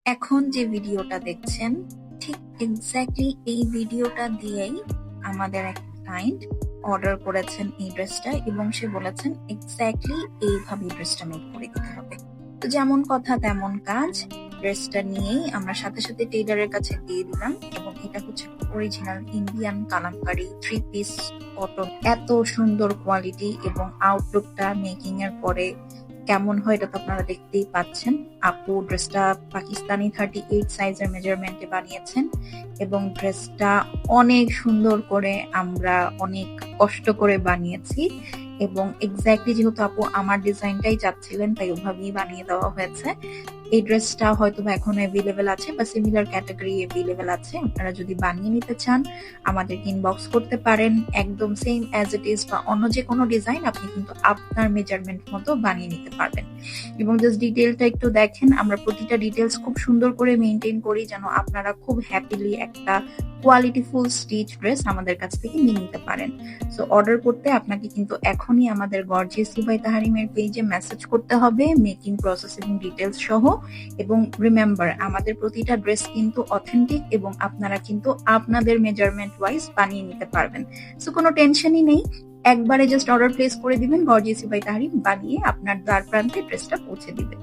এখন যে ভিডিওটা দেখছেন ঠিক এক্স্যাক্টলি এই ভিডিওটা দিয়েই আমাদের এক ক্লায়েন্ট অর্ডার করেছেন এই ড্রেসটা এবং সে বলেছেন এক্স্যাক্টলি এইভাবে ড্রেসটা মেক করে দিতে হবে। তো যেমন কথা তেমন কাজ, ড্রেসটা নিয়েই আমরা সাথে সাথে টেইলারের কাছে দিয়ে দিলাম এবং এটা হচ্ছে original Indian Kalamkari 3 piece cotton. এত সুন্দর কোয়ালিটি এবং আউটলুকটা মেকিং এর পরে কেমন হয় এটা তো আপনারা দেখতেই পাচ্ছেন। আপু ড্রেসটা পাকিস্তানি 38 সাইজের মেজারমেন্টে বানিয়েছেন এবং ড্রেসটা অনেক সুন্দর করে আমরা অনেক কষ্ট করে বানিয়েছি এবং এক্স্যাক্টলি যেহেতু আপু আমার ডিজাইনটাই চাচ্ছিলেন তাই ওভাবেই বানিয়ে দেওয়া হয়েছে। এই ড্রেসটা হয়তো বা এখন অ্যাভেলেবেল আছে বা সিমিলার ক্যাটাগরি অ্যাভেলেবেল আছে। আপনারা যদি বানিয়ে নিতে চান আমাদেরকে ইনবক্স করতে পারেন। একদম সেম অ্যাজ ইট ইজ বা অন্য যে কোনো ডিজাইন আপনি কিন্তু আপনার মেজারমেন্ট মতো বানিয়ে নিতে পারবেন। এবং জাস্ট ডিটেলটা একটু দেখেন, আমরা প্রতিটা ডিটেলস খুব সুন্দর করে মেনটেন করি যেন আপনারা খুব হ্যাপিলি একটা কোয়ালিটিফুল স্টিচ ড্রেস আমাদের কাছ থেকে নিয়ে নিতে পারেন। সো অর্ডার করতে আপনাকে কিন্তু এখনই আমাদের গর্জিয়াসলি বাই তাহারিমের পেজে মেসেজ করতে হবে মেকিং প্রসেস এবং ডিটেলস সহ। এবং রিমেম্বার, আমাদের প্রতিটা ড্রেস কিন্তু অথেন্টিক এবং আপনারা কিন্তু আপনাদের মেজারমেন্ট ওয়াইজ বানিয়ে নিতে পারবেন। সো কোনো টেনশনই নেই, একবারে জাস্ট অর্ডার প্লেস করে দিবেন, গর্জিয়াসলি বাই তাহারিম বানিয়ে আপনার দ্বার প্রান্তে ড্রেসটা পৌঁছে দিবে।